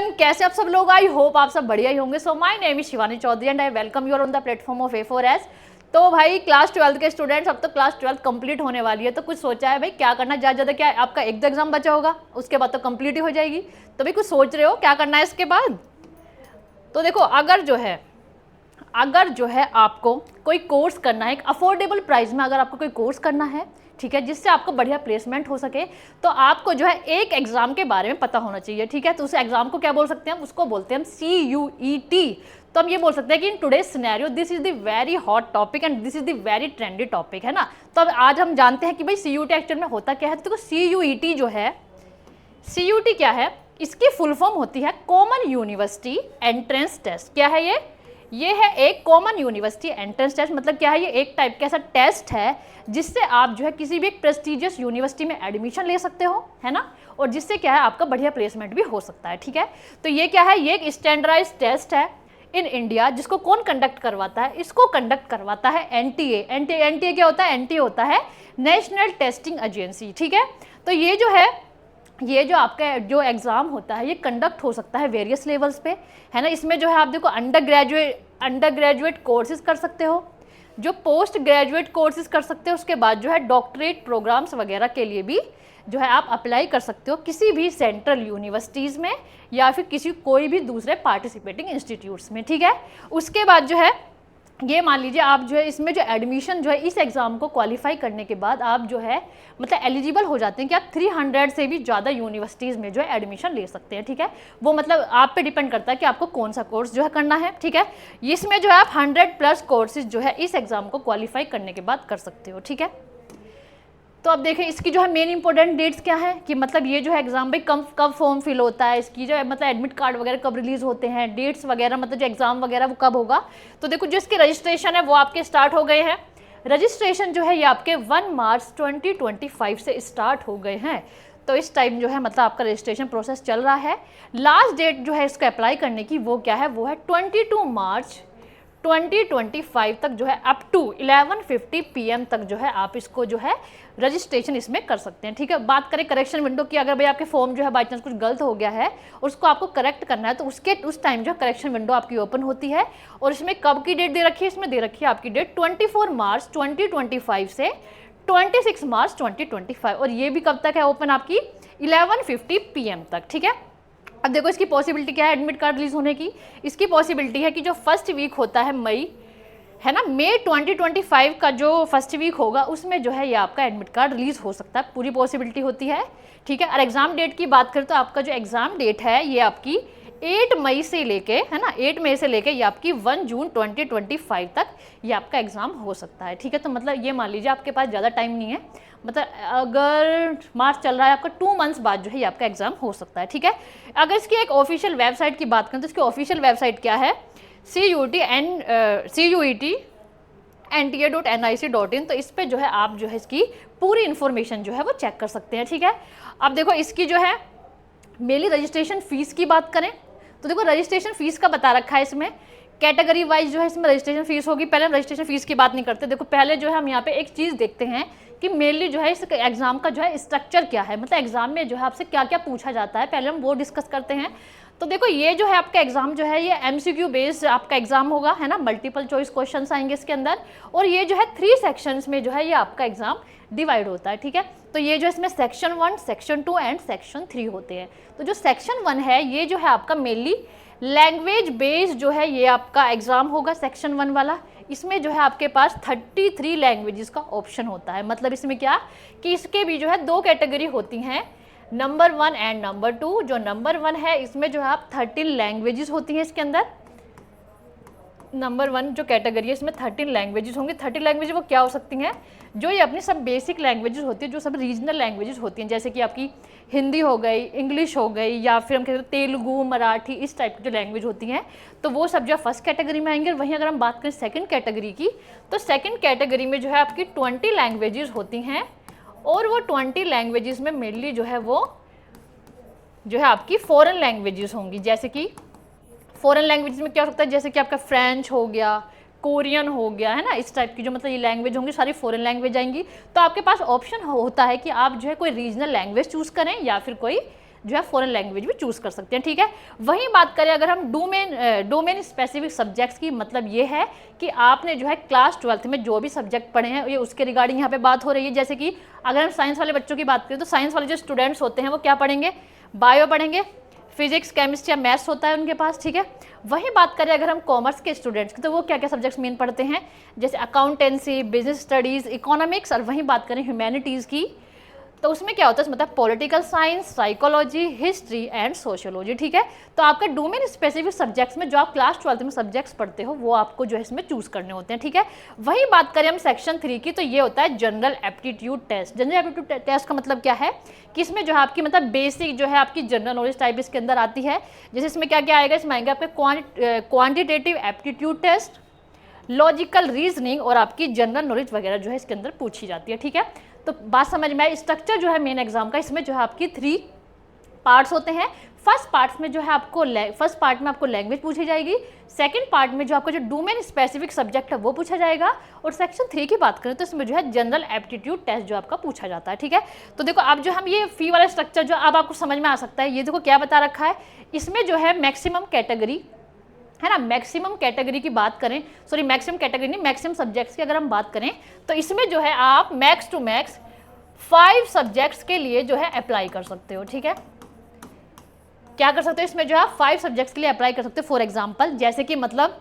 Everyone, कैसे आप सब लोग? आई होप आप सब बढ़िया ही होंगे। So my name is Shivani Chaudhary and I welcome you on the platform of A4S। तो भाई क्लास 12 के स्टूडेंट्स, अब तो क्लास 12 कंप्लीट होने वाली है, तो कुछ सोचा है भाई क्या करना? ज़्यादा क्या आपका एक एग्जाम बचा होगा, उसके बाद तो कंप्लीट ही हो जाएगी। तो भाई कुछ सोच रहे हो क्या करना है इसके बाद? तो देखो, अगर जो है आपको कोई कोर्स करना है एक अफोर्डेबल प्राइस में, अगर आपको कोई कोर्स करना है, ठीक है, जिससे आपको बढ़िया प्लेसमेंट हो सके, तो आपको जो है एक एग्जाम के बारे में पता होना चाहिए। ठीक है, तो उस एग्जाम को क्या बोल सकते हैं हम? उसको बोलते हैं हम CUET। तो हम ये बोल सकते हैं कि in today's scenario this is the very hot topic and this is the very trendy topic, है ना। तो अब आज हम जानते हैं कि भाई CUET एक्चुअल में होता क्या है। तो देखो, CUET जो है, CUET क्या है? इसकी फुल फॉर्म होती है कॉमन यूनिवर्सिटी एंट्रेंस टेस्ट। क्या है ये है एक कॉमन यूनिवर्सिटी एंट्रेंस टेस्ट। मतलब क्या है? ये एक टाइप का ऐसा टेस्ट है जिससे आप जो है किसी भी एक प्रेस्टिजियस यूनिवर्सिटी में एडमिशन ले सकते हो, है ना, और जिससे क्या है आपका बढ़िया प्लेसमेंट भी हो सकता है। ठीक है, तो ये क्या है? ये एक स्टैंडर्डाइज्ड टेस्ट है इन इंडिया। जिसको कौन कंडक्ट करवाता है? इसको कंडक्ट करवाता है NTA। NTA क्या होता है? NTA होता है नेशनल टेस्टिंग एजेंसी। ठीक है, तो ये जो आपका जो एग्ज़ाम होता है ये कंडक्ट हो सकता है वेरियस लेवल्स पे, है ना। इसमें जो है आप देखो अंडर ग्रेजुएट कोर्सेज कर सकते हो, जो पोस्ट ग्रेजुएट कोर्सेज कर सकते हो, उसके बाद जो है डॉक्टरेट प्रोग्राम्स वगैरह के लिए भी जो है आप अप्लाई कर सकते हो किसी भी सेंट्रल यूनिवर्सिटीज़ में या फिर कोई भी दूसरे पार्टिसिपेटिंग इंस्टीट्यूट्स में। ठीक है, उसके बाद जो है ये मान लीजिए आप जो है इसमें जो एडमिशन जो है इस एग्ज़ाम को क्वालिफाई करने के बाद आप जो है मतलब एलिजिबल हो जाते हैं कि आप 300 से भी ज़्यादा यूनिवर्सिटीज़ में जो है एडमिशन ले सकते हैं। ठीक है, वो मतलब आप पे डिपेंड करता है कि आपको कौन सा कोर्स जो है करना है। ठीक है, इसमें जो है आप 100+ कोर्सेज जो है इस एग्ज़ाम को क्वालिफाई करने के बाद कर सकते हो। ठीक है, तो अब देखें इसकी जो है मेन इंपॉर्टेंट डेट्स क्या है कि मतलब ये जो है एग्जाम भाई कब फॉर्म फिल होता है, इसकी जो है मतलब एडमिट कार्ड वगैरह कब रिलीज होते हैं, डेट्स वगैरह मतलब जो एग्जाम वगैरह वो कब होगा। तो देखो, जो इसके रजिस्ट्रेशन है वो आपके स्टार्ट हो गए हैं। रजिस्ट्रेशन जो है ये आपके 1 मार्च 2025 से स्टार्ट हो गए हैं। तो इस टाइम जो है मतलब आपका रजिस्ट्रेशन प्रोसेस चल रहा है। लास्ट डेट जो है इसको अप्लाई करने की वो क्या है? वो है 22 मार्च 2025 तक जो है अप टू 11:50 PM तक जो है आप इसको जो है रजिस्ट्रेशन इसमें कर सकते हैं। ठीक है, बात करें करेक्शन विंडो की, अगर भाई आपके फॉर्म जो है बाई चांस कुछ गलत हो गया है उसको आपको करेक्ट करना है, तो उस टाइम जो करेक्शन विंडो आपकी ओपन होती है। और इसमें कब की डेट दे रखी है? इसमें दे रखी है आपकी डेट 24 मार्च 2025 से 26 मार्च 2025, और ये भी कब तक है ओपन? आपकी 11:50 PM तक। ठीक है, अब देखो इसकी पॉसिबिलिटी क्या है एडमिट कार्ड रिलीज होने की? इसकी पॉसिबिलिटी है कि जो फर्स्ट वीक होता है मई, है ना, मई 2025 का जो फर्स्ट वीक होगा उसमें जो है ये आपका एडमिट कार्ड रिलीज हो सकता है, पूरी पॉसिबिलिटी होती है। ठीक है, और एग्जाम डेट की बात करें तो आपका जो एग्जाम डेट है ये आपकी 8 मई से लेके, है ना, 8 मई से लेके ये आपकी 1 जून 2025 तक ये आपका एग्जाम हो सकता है। ठीक है, तो मतलब ये मान लीजिए आपके पास ज़्यादा टाइम नहीं है, मतलब अगर मार्च चल रहा है आपका 2 मंथ्स बाद जो है ये आपका एग्जाम हो सकता है। ठीक है, अगर इसकी एक ऑफिशियल वेबसाइट की बात करें तो इसकी ऑफिशियल वेबसाइट क्या है? CUET.NTA.nic.in। तो इस पर जो है आप जो है इसकी पूरी इन्फॉर्मेशन जो है वो चेक कर सकते हैं। ठीक है, अब देखो इसकी जो है मेनली रजिस्ट्रेशन फीस की बात करें तो देखो रजिस्ट्रेशन फीस का बता रखा है इसमें, कैटेगरी वाइज जो है इसमें रजिस्ट्रेशन फीस होगी। पहले हम रजिस्ट्रेशन फीस की बात नहीं करते, देखो पहले जो है हम यहाँ पे एक चीज़ देखते हैं कि मेनली जो है इस एग्जाम का जो है स्ट्रक्चर क्या है, मतलब एग्जाम में जो है आपसे क्या क्या पूछा जाता है, पहले हम वो डिस्कस करते हैं। तो देखो ये जो है आपका एग्जाम जो है ये MCQ बेस्ड आपका एग्जाम होगा, है ना, मल्टीपल चॉइस क्वेश्चंस आएंगे इसके अंदर, और ये जो है 3 सेक्शंस में जो है ये आपका एग्जाम डिवाइड होता है। ठीक है, तो ये जो इसमें सेक्शन 1, सेक्शन 2 एंड सेक्शन 3 होते हैं। तो जो सेक्शन 1 है ये जो है आपका मेनली लैंग्वेज बेस्ड जो है ये आपका एग्जाम होगा, सेक्शन 1 वाला। इसमें जो है आपके पास 33 लैंग्वेजेस का ऑप्शन होता है। मतलब इसमें क्या कि इसके भी जो है 2 कैटेगरी होती हैं, नंबर 1 एंड नंबर 2। जो नंबर 1 है इसमें जो है आप 13 लैंग्वेजेस होती हैं इसके अंदर। नंबर 1 जो कैटेगरी है इसमें 13 लैंग्वेजेस होंगी। 30 लैंग्वेज वो क्या हो सकती हैं? जो ये अपनी सब बेसिक लैंग्वेजेस होती है, जो सब रीजनल लैंग्वेजेस होती हैं, जैसे कि आपकी हिंदी हो गई, इंग्लिश हो गई, या फिर हम कहते हैं तेलुगु, मराठी, इस टाइप की जो लैंग्वेज होती हैं, तो वो सब जो फर्स्ट कैटेगरी में आएंगे। वहीं अगर हम बात करें सेकंड कैटेगरी की, तो सेकंड कैटेगरी में जो है आपकी 20 लैंग्वेजेस होती हैं, और वो 20 लैंग्वेजेस में मेनली जो है वो जो है आपकी फॉरेन लैंग्वेजेस होंगी। जैसे कि फॉरेन लैंग्वेजेस में क्या हो सकता है? जैसे कि आपका फ्रेंच हो गया, कोरियन हो गया, है ना, इस टाइप की जो मतलब ये लैंग्वेज होंगी सारी फॉरेन लैंग्वेज आएंगी। तो आपके पास ऑप्शन होता है कि आप जो है कोई रीजनल लैंग्वेज चूज़ करें या फिर कोई जो है फॉरेन लैंग्वेज भी चूज़ कर सकते हैं, ठीक है। वहीं बात करें अगर हम डोमेन स्पेसिफिक सब्जेक्ट्स की, मतलब ये है कि आपने जो है क्लास 12th में जो भी सब्जेक्ट पढ़े हैं ये उसके रिगार्डिंग यहाँ पे बात हो रही है। जैसे कि अगर हम साइंस वाले बच्चों की बात करें तो साइंस वाले जो स्टूडेंट्स होते हैं वो क्या पढ़ेंगे, बायो पढ़ेंगे, फिजिक्स केमिस्ट्री या मैथ्स होता है उनके पास, ठीक है। वहीं बात करें अगर हम कॉमर्स के स्टूडेंट्स की तो वो क्या क्या सब्जेक्ट्स मेन पढ़ते हैं, जैसे अकाउंटेंसी, बिजनेस स्टडीज़, इकोनॉमिक्स। और वहीं बात करें ह्यूमैनिटीज़ की तो उसमें क्या होता है, मतलब political science, psychology, history and sociology, ठीक है। तो आपके डोमेन स्पेसिफिक सब्जेक्ट्स में जो आप क्लास 12th में सब्जेक्ट्स पढ़ते हो वो आपको जो है इसमें चूज़ करने होते हैं, ठीक है। वही बात करें हम सेक्शन 3 की तो ये होता है general aptitude test. General aptitude test का मतलब क्या है कि इसमें जो है आपकी मतलब बेसिक जो है आपकी जनरल नॉलेज टाइप इसके अंदर आती है। जैसे इसमें क्या क्या आएगा, इसमें आएंगे आपके quantitative aptitude test, logical reasoning और आपकी जनरल नॉलेज वगैरह जो है इसके अंदर पूछी जाती है, ठीक है। तो बात समझ में आई। स्ट्रक्चर जो है मेन एग्जाम का, इसमें जो है आपकी 3 पार्ट्स होते हैं। फर्स्ट पार्ट में जो है आपको फर्स्ट पार्ट में आपको लैंग्वेज पूछी जाएगी, सेकंड पार्ट में जो आपका जो डोमेन स्पेसिफिक सब्जेक्ट है वो पूछा जाएगा, और सेक्शन 3 की बात करें तो इसमें जो है जनरल एप्टीट्यूड टेस्ट जो आपका पूछा जाता है, ठीक है। तो देखो अब जो हम ये फी वाला स्ट्रक्चर जो अब आपको समझ में आ सकता है, ये देखो क्या बता रखा है, इसमें जो है मैक्सिमम कैटेगरी है ना, मैक्सिमम कैटेगरी की बात करें, सॉरी मैक्सिमम कैटेगरी नहीं, मैक्सिमम सब्जेक्ट्स की अगर हम बात करें तो इसमें जो है आप मैक्स टू मैक्स 5 सब्जेक्ट्स के लिए जो है अप्लाई कर सकते हो, ठीक है। क्या कर सकते हो, इसमें जो है 5 सब्जेक्ट्स के लिए अप्लाई कर सकते हो। फॉर एग्जांपल जैसे कि मतलब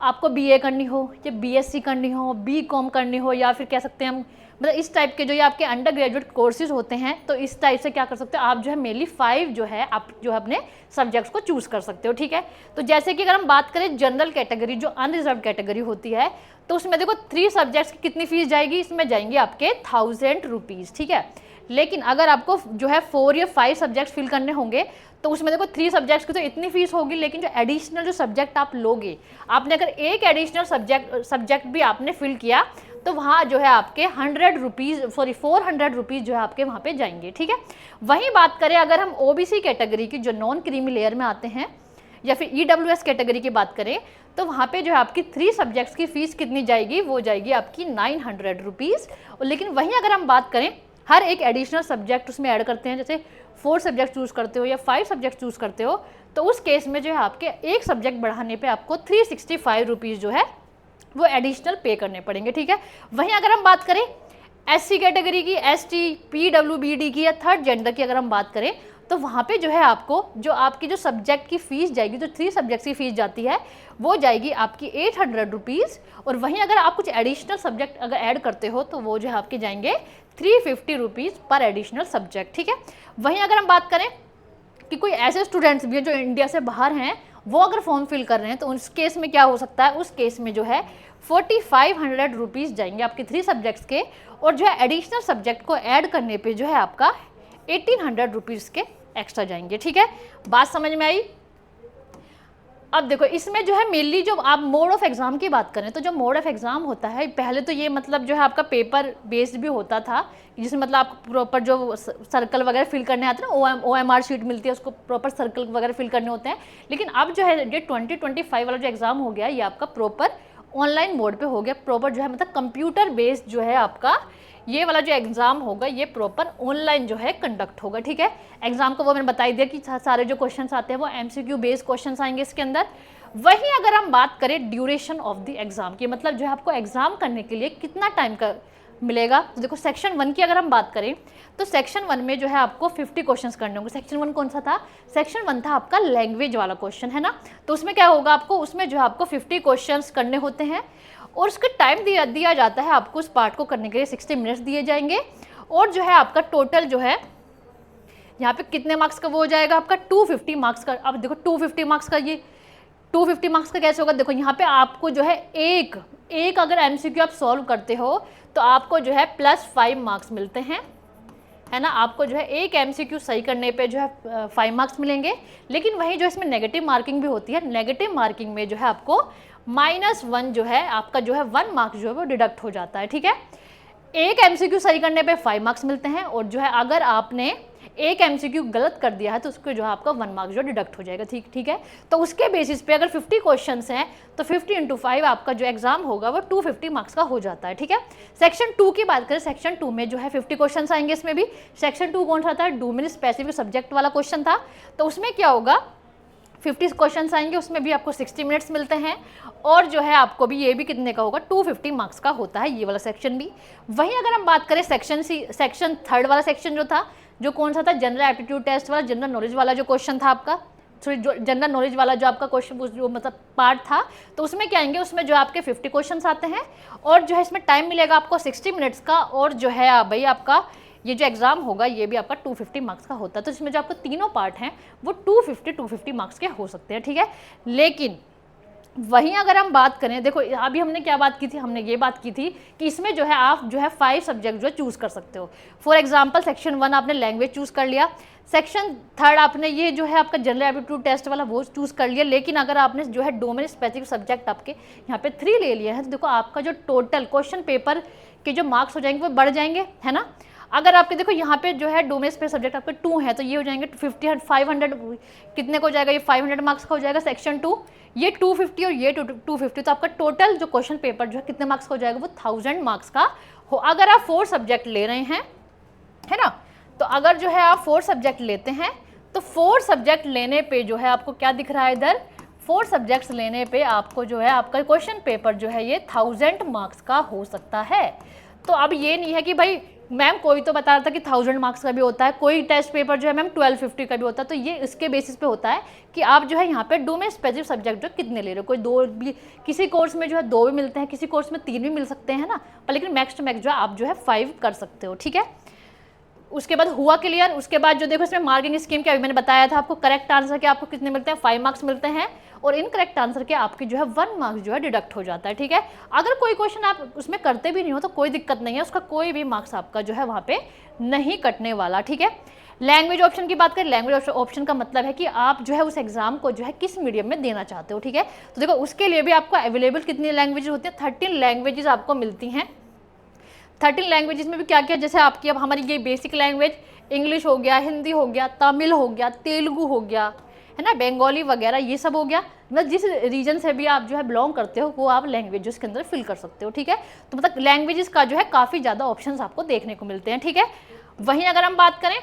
आपको बीए करनी हो या बीएससी करनी हो, बीकॉम करनी हो, या फिर कह सकते हैं हम मतलब इस टाइप के जो ये आपके अंडर ग्रेजुएट कोर्सेज होते हैं, तो इस टाइप से क्या कर सकते हो आप जो है मेनली 5 जो है आप जो है अपने सब्जेक्ट्स को चूज़ कर सकते हो, ठीक है। तो जैसे कि अगर हम बात करें जनरल कैटेगरी जो अनरिजर्व कैटेगरी होती है, तो उसमें देखो 3 सब्जेक्ट्स की कितनी फीस जाएगी, इसमें जाएंगे आपके 1000 रुपीज़, ठीक है। लेकिन अगर आपको जो है 4 या 5 सब्जेक्ट्स फिल करने होंगे तो उसमें देखो 3 सब्जेक्ट्स की तो इतनी फीस होगी, लेकिन जो एडिशनल जो सब्जेक्ट आप लोगे, आपने अगर एक एडिशनल सब्जेक्ट भी आपने फिल किया तो वहाँ जो है आपके 400 रुपीज़ जो है आपके वहाँ पे जाएंगे, ठीक है। वहीं बात करें अगर हम ओबीसी कैटेगरी की जो नॉन क्रीमी लेयर में आते हैं या फिर ईडब्ल्यूएस कैटेगरी की बात करें तो वहाँ पे जो है आपकी 3 सब्जेक्ट्स की फ़ीस कितनी जाएगी, वो जाएगी आपकी 900 रुपीज़। लेकिन वहीं अगर हम बात करें हर एक एडिशनल सब्जेक्ट उसमें ऐड करते हैं, जैसे 4 सब्जेक्ट चूज़ करते हो या 5 सब्जेक्ट चूज़ करते हो, तो उस केस में जो है आपके एक सब्जेक्ट बढ़ाने पे आपको 365 रुपीज़ जो है वो एडिशनल पे करने पड़ेंगे, ठीक है। वहीं अगर हम बात करें एससी कैटेगरी की, एसटी, पीडब्ल्यूबीडी की या थर्ड जेंडर की अगर हम बात करें तो वहाँ पे जो है आपको जो आपकी जो सब्जेक्ट की फ़ीस जाएगी, जो 3 सब्जेक्ट्स की फ़ीस जाती है वो जाएगी आपकी 800 रुपीज़। और वहीं अगर आप कुछ एडिशनल सब्जेक्ट अगर ऐड करते हो तो वो जो है आपके जाएंगे 350 रुपीज़ पर एडिशनल सब्जेक्ट, ठीक है। वहीं अगर हम बात करें कि कोई ऐसे स्टूडेंट्स भी हैं जो इंडिया से बाहर हैं, वो अगर फॉर्म फिल कर रहे हैं तो उस केस में क्या हो सकता है, उस केस में जो है 4500 रुपीज़ जाएंगे आपके 3 सब्जेक्ट्स के, और जो है एडिशनल सब्जेक्ट को ऐड करने पे जो है आपका 1800 रुपीज़ के एक्स्ट्रा जाएंगे, ठीक है। बात समझ में आई। अब देखो इसमें जो है मेनली जो आप मोड ऑफ एग्ज़ाम की बात करें तो जो मोड ऑफ एग्ज़ाम होता है पहले तो ये मतलब जो है आपका पेपर बेस्ड भी होता था, जिसमें मतलब आपको प्रॉपर जो सर्कल वगैरह फिल करने आते हैं ना, OMR शीट मिलती है, उसको प्रॉपर सर्कल वगैरह फिल करने होते हैं। लेकिन अब जो है ये 2025 वाला जो एग्ज़ाम हो गया ये आपका प्रॉपर ऑनलाइन मोड पे हो गया, प्रॉपर जो है मतलब कंप्यूटर बेस्ड जो है आपका ये वाला जो एग्ज़ाम होगा ये प्रॉपर ऑनलाइन जो है कंडक्ट होगा, ठीक है। एग्जाम को वो मैंने बता ही दिया कि सारे जो क्वेश्चंस आते हैं वो MCQ बेस्ड क्वेश्चंस आएंगे इसके अंदर। वहीं अगर हम बात करें ड्यूरेशन ऑफ द एग्जाम की, मतलब जो है आपको एग्जाम करने के लिए कितना टाइम का मिलेगा, तो देखो सेक्शन 1 की अगर हम बात करें तो सेक्शन 1 में जो है आपको 50 क्वेश्चंस करने होंगे। सेक्शन 1 कौन सा था, सेक्शन 1 था आपका लैंग्वेज वाला क्वेश्चन, है ना। तो उसमें क्या होगा आपको, उसमें जो है आपको 50 क्वेश्चंस करने होते हैं और उसका टाइम दिया जाता है आपको उस पार्ट को करने के लिए 60 मिनट्स दिए जाएंगे। और जो है आपका टोटल जो है यहाँ पे कितने मार्क्स का वो हो जाएगा आपका 250 मार्क्स का। अब देखो 250 मार्क्स का ये 250 मार्क्स का कैसे होगा, देखो यहाँ पे आपको जो है एक अगर MCQ आप सॉल्व करते हो तो आपको जो है +5 मार्क्स मिलते हैं, है ना। आपको जो है एक MCQ सही करने पे जो है 5 मार्क्स मिलेंगे। लेकिन वहीं जो इसमें नेगेटिव मार्किंग भी होती है, नेगेटिव मार्किंग में जो है आपको -1 जो है आपका जो है 1 मार्क्स जो है वो डिडक्ट हो जाता है, ठीक है। एक MCQ सही करने पे 5 मार्क्स मिलते हैं और जो है अगर आपने एक एमसीक्यू गलत कर दिया है तो उसको जो है आपका 1 मार्क्स जो डिडक्ट हो जाएगा, ठीक है। तो उसके बेसिस पे अगर 50 क्वेश्चंस हैं तो 50 × 5 आपका जो एग्जाम होगा वो 250 मार्क्स का हो जाता है, ठीक है। सेक्शन 2 की बात करें, सेक्शन 2 में जो है 50 क्वेश्चन आएंगे। इसमें भी सेक्शन 2 कौन सा था, डोमेन स्पेसिफिक सब्जेक्ट वाला क्वेश्चन था। तो उसमें क्या होगा, 50 क्वेश्चन आएंगे, उसमें भी आपको 60 मिनट्स मिलते हैं और जो है आपको भी ये भी कितने का होगा, 250 मार्क्स का होता है ये वाला सेक्शन भी। वहीं अगर हम बात करें सेक्शन 3 वाला सेक्शन जो था, जो कौन सा था, जनरल एप्टीट्यूड टेस्ट वाला, जनरल नॉलेज वाला जो क्वेश्चन था आपका, सॉरी जो जनरल नॉलेज वाला जो आपका क्वेश्चन जो मतलब पार्ट था, तो उसमें क्या आएंगे, उसमें जो आपके 50 क्वेश्चन आते हैं और जो है इसमें टाइम मिलेगा आपको 60 मिनट्स का और जो है भाई आपका ये जो एग्जाम होगा ये भी आपका 250 मार्क्स का होता है। तो इसमें जो आपको तीनों पार्ट हैं वो 250 मार्क्स के हो सकते हैं, ठीक है। लेकिन वहीं अगर हम बात करें, देखो अभी हमने क्या बात की थी, हमने ये बात की थी कि इसमें जो है आप जो है 5 सब्जेक्ट जो है चूज़ कर सकते हो। फॉर एग्जांपल सेक्शन 1 आपने लैंग्वेज चूज़ कर लिया, सेक्शन 3 आपने ये जो है आपका जनरल एप्टीट्यूड टेस्ट वाला वो चूज़ कर लिया। लेकिन अगर आपने जो है डोमेन स्पेसिफिक सब्जेक्ट आपके यहाँ पे 3 ले लिया है तो देखो आपका जो टोटल क्वेश्चन पेपर के जो मार्क्स हो जाएंगे वो बढ़ जाएंगे, है ना। अगर आपके देखो यहाँ पे जो है डोमेन स्पेस सब्जेक्ट आपके 2 है तो ये हो जाएंगे 500 कितने को हो जाएगा, ये 500 मार्क्स का हो जाएगा सेक्शन 2, ये 250 और ये 250, तो आपका टोटल जो क्वेश्चन पेपर जो है कितने मार्क्स का हो जाएगा, वो 1000 मार्क्स का हो। अगर आप 4 सब्जेक्ट ले रहे हैं, है ना, तो अगर जो है आप 4 सब्जेक्ट लेते हैं तो 4 सब्जेक्ट लेने पे जो है आपको क्या दिख रहा है इधर, 4 सब्जेक्ट्स लेने पे आपको जो है आपका क्वेश्चन पेपर जो है ये 1000 मार्क्स का हो सकता है। तो अब ये नहीं है कि भाई मैम कोई तो बता रहा था कि 1000 मार्क्स का भी होता है, कोई टेस्ट पेपर जो है मैम 1250 का भी होता है, तो ये इसके बेसिस पे होता है कि आप जो है यहाँ पे डोमेन स्पेसिफिक सब्जेक्ट जो कितने ले रहे हो। कोई 2 भी, किसी कोर्स में जो है 2 भी मिलते हैं, किसी कोर्स में 3 भी मिल सकते हैं ना, पर लेकिन मैक्स टू मैक्स जो है आप जो है 5 कर सकते हो, ठीक है। उसके बाद हुआ क्लियर। उसके बाद जो देखो इसमें मार्किंग स्कीम क्या, मैंने बताया था आपको, करेक्ट आंसर के आपको कितने मिलते हैं, 5 मार्क्स मिलते हैं और इनकरेक्ट आंसर के आपके जो है 1 मार्क्स जो है डिडक्ट हो जाता है, ठीक है। अगर कोई क्वेश्चन आप उसमें करते भी नहीं हो तो कोई दिक्कत नहीं है, उसका कोई भी मार्क्स आपका जो है वहाँ पे नहीं कटने वाला, ठीक है। लैंग्वेज ऑप्शन की बात करें, लैंग्वेज ऑप्शन का मतलब है कि आप जो है उस एग्जाम को जो है किस मीडियम में देना चाहते हो, ठीक है। तो देखो उसके लिए भी आपको अवेलेबल कितनी लैंग्वेज होती है, 13 लैंग्वेजेस आपको मिलती हैं। 13 लैंग्वेजेस में भी क्या क्या, जैसे आपकी अब हमारी ये बेसिक लैंग्वेज इंग्लिश हो गया, हिंदी हो गया, तमिल हो गया, तेलुगु हो गया, है ना, बंगाली वगैरह ये सब हो गया। मतलब जिस रीजन से भी आप जो है बिलोंग करते हो वो आप लैंग्वेजेस के अंदर फिल कर सकते हो, ठीक है। तो मतलब लैंग्वेजेस का जो है काफ़ी ज़्यादा ऑप्शंस आपको देखने को मिलते हैं, ठीक है। वहीं अगर हम बात करें,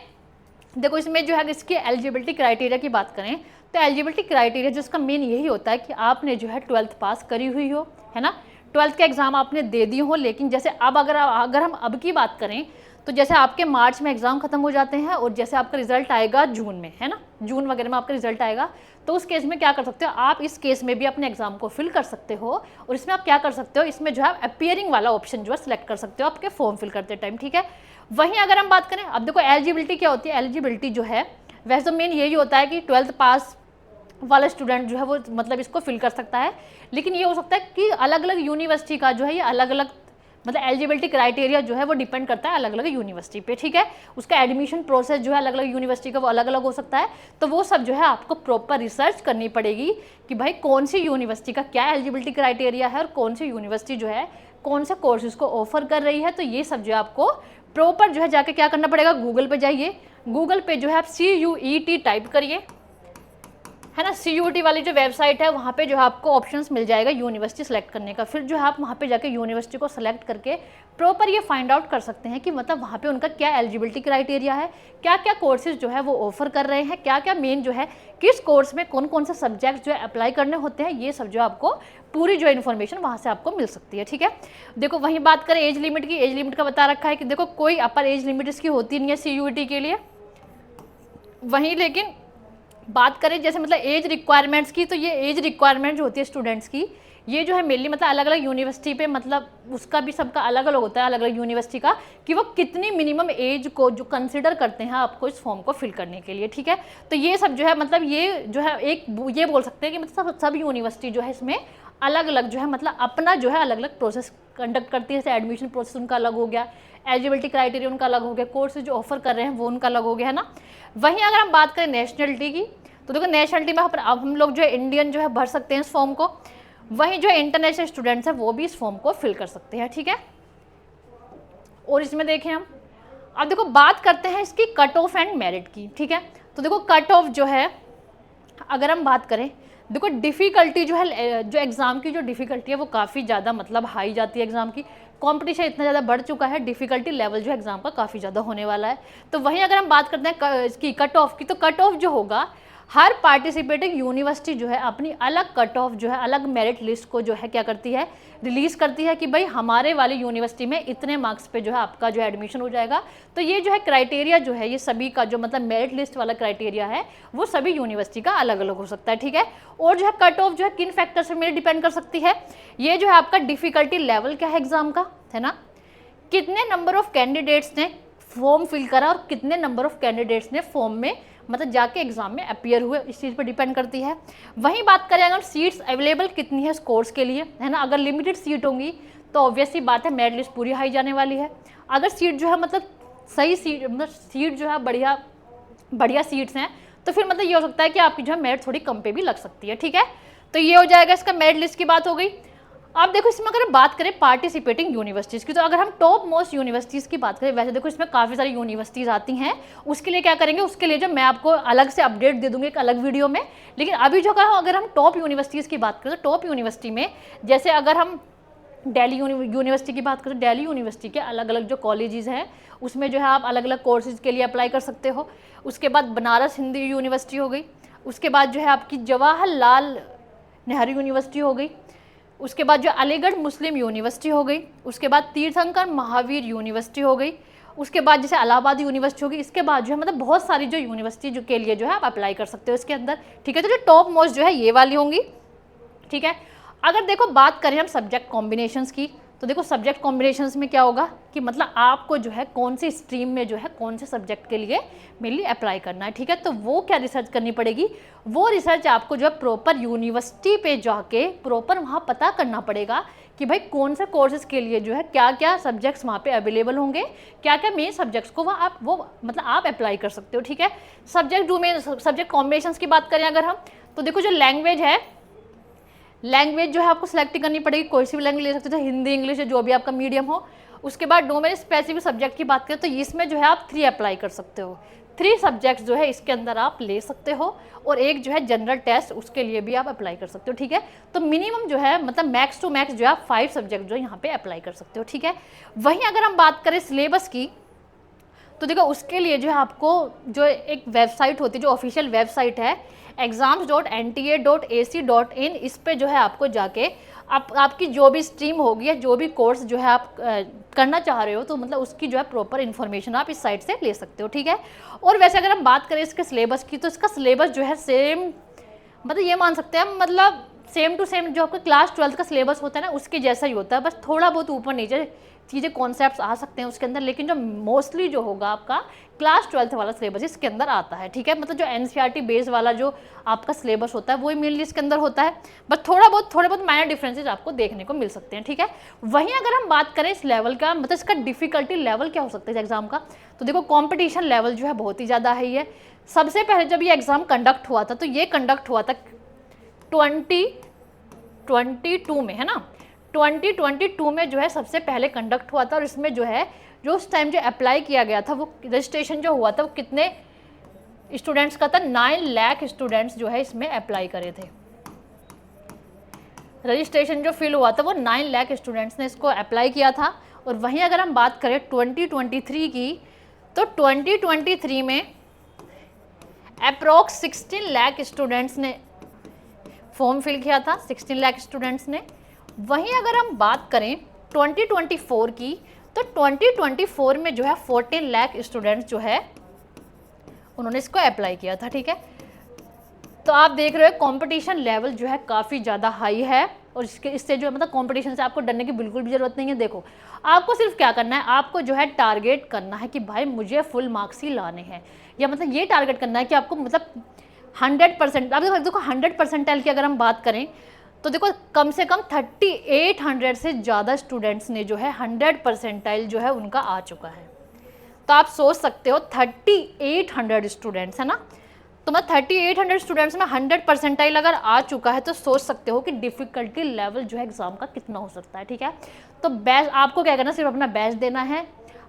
देखो इसमें जो है इसकी एलिजिबिलिटी क्राइटेरिया की बात करें तो एलिजिबिलिटी क्राइटेरिया जिसका मेन यही होता है कि आपने जो है 12th पास करी हुई हो, है ना, 12th का एग्ज़ाम आपने दे दी हो। लेकिन जैसे अब अगर हम अब की बात करें तो जैसे आपके मार्च में एग्ज़ाम खत्म हो जाते हैं और जैसे आपका रिजल्ट आएगा जून में, है ना, जून वगैरह में आपका रिजल्ट आएगा, तो उस केस में क्या कर सकते हो आप, इस केस में भी अपने एग्जाम को फिल कर सकते हो। और इसमें आप क्या कर सकते हो, इसमें जो है अपीयरिंग वाला ऑप्शन जो है सिलेक्ट कर सकते हो आपके फॉर्म फिल करते टाइम, ठीक है। वहीं अगर हम बात करें, अब देखो एलिजिबिलिटी क्या होती है, एलिजिबिलिटी जो है वैसे तो मेन यही होता है कि 12th पास वाला स्टूडेंट जो है वो मतलब इसको फिल कर सकता है। लेकिन ये हो सकता है कि अलग अलग यूनिवर्सिटी का जो है ये अलग अलग मतलब एलिजिबिलिटी क्राइटेरिया जो है वो डिपेंड करता है अलग अलग यूनिवर्सिटी पे, ठीक है। उसका एडमिशन प्रोसेस जो है अलग अलग यूनिवर्सिटी का वो अलग अलग हो सकता है। तो वो सब जो है आपको प्रॉपर रिसर्च करनी पड़ेगी कि भाई कौन सी यूनिवर्सिटी का क्या एलिजिबिलिटी क्राइटेरिया है और कौन सी यूनिवर्सिटी जो है कौन से कोर्सेज को ऑफर कर रही है। तो ये सब जो है आपको प्रॉपर जो है जाके क्या करना पड़ेगा, गूगल पे जाइए, गूगल पे जो है आप CUET टाइप करिए, है ना, CUET वाली जो वेबसाइट है वहाँ पे जो है आपको ऑप्शंस मिल जाएगा यूनिवर्सिटी सेलेक्ट करने का। फिर जो है आप वहाँ पे जाके यूनिवर्सिटी को सेलेक्ट करके प्रॉपर ये फाइंड आउट कर सकते हैं कि मतलब वहाँ पे उनका क्या एलिजिबिलिटी क्राइटेरिया है, क्या क्या कोर्सेज जो है वो ऑफर कर रहे हैं, क्या क्या मेन जो है किस कोर्स में कौन कौन से सब्जेक्ट जो है अप्लाई करने होते हैं, ये सब जो आपको पूरी जो इन्फॉर्मेशन वहाँ से आपको मिल सकती है, ठीक है। देखो वहीं बात करें एज लिमिट की, एज लिमिट का बता रखा है कि देखो कोई अपर एज लिमिट इसकी होती नहीं है CUET के लिए। वहीं लेकिन बात करें जैसे मतलब एज रिक्वायरमेंट्स की, तो ये एज रिक्वायरमेंट जो होती है स्टूडेंट्स की ये जो है मेनली मतलब अलग अलग यूनिवर्सिटी पे मतलब उसका भी सबका अलग अलग होता है, अलग अलग यूनिवर्सिटी का, कि वो कितनी मिनिमम एज को जो कंसिडर करते हैं आपको इस फॉर्म को फिल करने के लिए, ठीक है। तो ये सब जो है मतलब ये जो है एक ये बोल सकते हैं कि मतलब सब यूनिवर्सिटी जो है इसमें अलग अलग जो है मतलब अपना जो है अलग अलग प्रोसेस कंडक्ट करती है। जैसे एडमिशन प्रोसेस उनका अलग हो गया, एलिजिबिलिटी क्राइटेरिया उनका अलग हो गया, कोर्सेज जो ऑफर कर रहे हैं वो उनका अलग हो गया, है ना। वहीं अगर हम बात करें नेशनलिटी की, तो देखो नेशनलिटी में अब हम लोग जो है इंडियन जो है भर सकते हैं इस फॉर्म को, वहीं जो इंटरनेशनल स्टूडेंट्स हैं वो भी इस फॉर्म को फिल कर सकते हैं, ठीक है। और इसमें देखें हम अब देखो बात करते हैं इसकी कट ऑफ एंड मेरिट की, ठीक है। तो देखो कट ऑफ जो है अगर हम बात करें, देखो डिफ़िकल्टी जो है, जो एग्ज़ाम की जो डिफ़िकल्टी है वो काफ़ी ज़्यादा मतलब हाई जाती है एग्ज़ाम की। कंपटीशन इतना ज़्यादा बढ़ चुका है, डिफ़िकल्टी लेवल जो एग्ज़ाम का काफ़ी ज़्यादा होने वाला है। तो वहीं अगर हम बात करते हैं इसकी कट ऑफ की, तो कट ऑफ जो होगा, हर पार्टिसिपेटिंग यूनिवर्सिटी जो है अपनी अलग कट ऑफ जो है, अलग मेरिट लिस्ट को जो है क्या करती है, रिलीज़ करती है कि भाई हमारे वाली यूनिवर्सिटी में इतने मार्क्स पे जो है आपका जो है एडमिशन हो जाएगा। तो ये जो है क्राइटेरिया जो है, ये सभी का जो मतलब मेरिट लिस्ट वाला क्राइटेरिया है वो सभी यूनिवर्सिटी का अलग अलग हो सकता है, ठीक है। और जो है कट ऑफ जो है किन फैक्टर से मेरे डिपेंड कर सकती है, ये जो है आपका डिफ़िकल्टी लेवल क्या है एग्ज़ाम का, है ना, कितने नंबर ऑफ कैंडिडेट्स ने फॉर्म फिल करा और कितने नंबर ऑफ कैंडिडेट्स ने फॉर्म में मतलब जाके एग्जाम में अपीयर हुए, इस चीज़ पर डिपेंड करती है। वहीं बात करें अगर सीट्स अवेलेबल कितनी है इस कोर्स के लिए, है ना, अगर लिमिटेड सीट होंगी तो ऑब्वियसली बात है मेरिट लिस्ट पूरी हाई जाने वाली है। अगर सीट जो है मतलब सही सीट, मतलब सीट जो है बढ़िया सीट्स हैं, तो फिर मतलब ये हो सकता है कि आपकी जो है मेरिट थोड़ी कम पे भी लग सकती है, ठीक है। तो ये हो जाएगा, इसका मेरिट लिस्ट की बात हो गई। अब देखो इसमें अगर बात करें पार्टिसिपेटिंग यूनिवर्सिटीज़ की, तो अगर हम टॉप मोस्ट यूनिवर्सिटीज़ की बात करें, वैसे देखो इसमें काफ़ी सारी यूनिवर्सिटीज़ आती हैं, उसके लिए क्या करेंगे, उसके लिए जो मैं आपको अलग से अपडेट दे दूंगी एक अलग वीडियो में। लेकिन अभी जो अगर हम टॉप यूनिवर्सिटीज़ की बात करें, तो टॉप यूनिवर्सिटी में जैसे अगर हम दिल्ली यूनिवर्सिटी की बात करें, दिल्ली यूनिवर्सिटी के अलग अलग जो कॉलेजेस हैं उसमें जो है आप अलग अलग कोर्सेज़ के लिए अप्लाई कर सकते हो। उसके बाद बनारस हिंदू यूनिवर्सिटी हो गई, उसके बाद जो है आपकी जवाहरलाल नेहरू यूनिवर्सिटी हो गई, उसके बाद जो अलीगढ़ मुस्लिम यूनिवर्सिटी हो गई, उसके बाद तीर्थंकर महावीर यूनिवर्सिटी हो गई, उसके बाद जैसे इलाहाबाद यूनिवर्सिटी होगी। इसके बाद जो है मतलब बहुत सारी जो यूनिवर्सिटी जो के लिए जो है आप अप्लाई कर सकते हो इसके अंदर, ठीक है। तो जो टॉप मोस्ट जो है ये वाली होंगी, ठीक है। अगर देखो बात करें हम सब्जेक्ट कॉम्बिनेशंस की, तो देखो सब्जेक्ट कॉम्बिनेशंस में क्या होगा कि मतलब आपको जो है कौन सी स्ट्रीम में जो है कौन से सब्जेक्ट के लिए मेनली अप्लाई करना है, ठीक है। तो वो क्या रिसर्च करनी पड़ेगी, वो रिसर्च आपको जो है प्रॉपर यूनिवर्सिटी पे जाके प्रॉपर वहाँ पता करना पड़ेगा कि भाई कौन से कोर्सेज के लिए जो है क्या क्या सब्जेक्ट्स वहाँ पे अवेलेबल होंगे, क्या क्या मेन सब्जेक्ट्स को वो मतलब आप अप्लाई कर सकते हो, ठीक है। सब्जेक्ट डोमेन, सब्जेक्ट कॉम्बिनेशंस की बात करें अगर हम, तो देखो जो लैंग्वेज है, लैंग्वेज जो है आपको सेलेक्ट करनी पड़ेगी, कोई सी भी लैंग्वेज ले सकते हो, हिंदी इंग्लिश जो भी आपका मीडियम हो। उसके बाद डोमेन स्पेसिफिक सब्जेक्ट की बात करें तो इसमें जो है आप 3 अप्लाई कर सकते हो, 3 सब्जेक्ट्स जो है इसके अंदर आप ले सकते हो, और एक जो है जनरल टेस्ट उसके लिए भी आप अप्लाई कर सकते हो, ठीक है। तो मिनिमम जो है मतलब मैक्स टू मैक्स जो है आप 5 सब्जेक्ट जो है यहाँ पे अप्लाई कर सकते हो, ठीक है। वहीं अगर हम बात करें सिलेबस की, तो देखो उसके लिए जो है आपको जो एक वेबसाइट होती है, जो ऑफिशियल वेबसाइट है exams.nta.ac.in, इस पे जो है आपको जाके आपकी जो भी स्ट्रीम होगी या जो भी कोर्स जो है आप करना चाह रहे हो, तो मतलब उसकी जो है प्रॉपर इन्फॉर्मेशन आप इस साइट से ले सकते हो, ठीक है। और वैसे अगर हम बात करें इसके सिलेबस की, तो इसका सिलेबस जो है सेम, मतलब ये मान सकते हैं मतलब सेम टू सेम जो आपका क्लास 12 का सिलेबस होता है ना उसके जैसा ही होता है, बस थोड़ा बहुत ऊपर नीचे चीज़ें कॉन्सेप्ट्स आ सकते हैं उसके अंदर, लेकिन जो मोस्टली जो होगा आपका क्लास 12 वाला सिलेबस इसके अंदर आता है, ठीक है। मतलब जो एनसीईआरटी बेस्ड वाला जो आपका सिलेबस होता है वही मेनली इसके अंदर होता है, बस थोड़े बहुत माइनर डिफरेंसेस आपको देखने को मिल सकते हैं, ठीक है। वहीं अगर हम बात करें इस लेवल का, मतलब इसका डिफिकल्टी लेवल क्या हो सकता है इस एग्जाम का, तो देखो कॉम्पिटिशन लेवल जो है बहुत ही ज़्यादा हाई है। सबसे पहले जब ये एग्ज़ाम कंडक्ट हुआ था, तो ये कंडक्ट हुआ था 2022 में, है ना, 2022 में जो है सबसे पहले कंडक्ट हुआ था। और इसमें जो है जो उस टाइम जो अप्लाई किया गया था, वो रजिस्ट्रेशन जो हुआ था वो कितने स्टूडेंट्स का था, 9 लाख स्टूडेंट्स जो है इसमें अप्लाई करे थे। रजिस्ट्रेशन जो फिल हुआ था वो 9 लाख स्टूडेंट्स ने इसको अप्लाई किया था। और वहीं अगर हम बात करें 2023 की, तो 2023 में अप्रोक्स 16 लाख स्टूडेंट्स ने फॉर्म फिल किया था, 16 लाख स्टूडेंट्स ने। वहीं अगर हम बात करें 2024 की, तो 2024 में जो है 14 लाख स्टूडेंट्स जो है उन्होंने इसको अप्लाई किया था, ठीक है। तो आप देख रहे हो कंपटीशन लेवल जो है काफ़ी ज़्यादा हाई है, और इससे जो है मतलब कंपटीशन से आपको डरने की बिल्कुल भी ज़रूरत नहीं है। देखो आपको सिर्फ क्या करना है, आपको जो है टारगेट करना है कि भाई मुझे फुल मार्क्स ही लाने हैं, या मतलब ये टारगेट करना है कि आपको मतलब 100%, अब देखो 100% की अगर हम बात करें तो देखो कम से कम 3800 से ज़्यादा स्टूडेंट्स ने जो है 100% जो है उनका आ चुका है। तो आप सोच सकते हो 3800 स्टूडेंट्स है ना, तो मैं 3800 स्टूडेंट्स में 100% अगर आ चुका है, तो सोच सकते हो कि डिफ़िकल्टी लेवल जो है एग्ज़ाम का कितना हो सकता है, ठीक है। तो बेस्ट आपको क्या करना है, सिर्फ अपना बेस्ट देना है,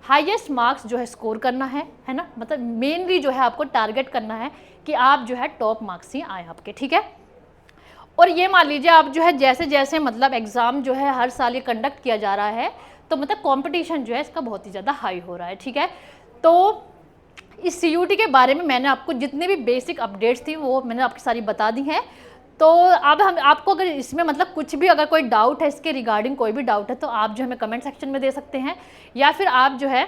हाईएस्ट मार्क्स जो है स्कोर करना है ना, मतलब मेनली जो है आपको टारगेट करना है कि आप जो है टॉप मार्क्स ही आए आपके, ठीक है। और ये मान लीजिए आप जो है जैसे जैसे मतलब एग्ज़ाम जो है हर साल ये कंडक्ट किया जा रहा है, तो मतलब कंपटीशन जो है इसका बहुत ही ज़्यादा हाई हो रहा है, ठीक है। तो इस CUT के बारे में मैंने आपको जितने भी बेसिक अपडेट्स थी वो मैंने आपकी सारी बता दी हैं। तो अब हम आपको अगर इसमें मतलब कुछ भी अगर कोई डाउट है इसके रिगार्डिंग, कोई भी डाउट है तो आप जो हमें कमेंट सेक्शन में दे सकते हैं, या फिर आप जो है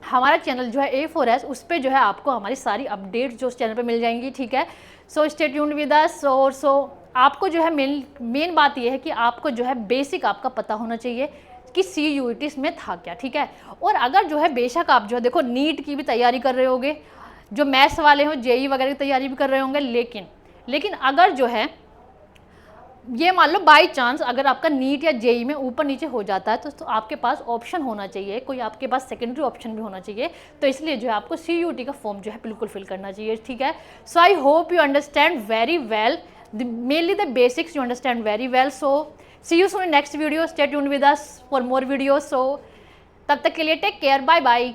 हमारा चैनल जो है A4S उस पर जो है आपको हमारी सारी अपडेट्स जो उस चैनल पे मिल जाएंगी, ठीक है। So stay tuned with us. So आपको जो है मेन बात ये है कि आपको जो है बेसिक आपका पता होना चाहिए कि CUT में था क्या, ठीक है। और अगर जो है बेशक आप जो है देखो नीट की भी तैयारी कर रहे होगे, जो मैथ्स वाले हो JEE वगैरह की तैयारी भी कर रहे होंगे, लेकिन अगर जो है ये मान लो बाई चांस अगर आपका नीट या JEE में ऊपर नीचे हो जाता है तो आपके पास ऑप्शन होना चाहिए, कोई आपके पास सेकेंडरी ऑप्शन भी होना चाहिए। तो इसलिए जो है आपको CUT का फॉर्म जो है बिल्कुल फिल करना चाहिए, ठीक है। So I hope you understand very well, mainly the basics you understand very well. So see you soon in next video, stay tuned with us for more videos. So तब तक के लिए टेक केयर, बाय बाय।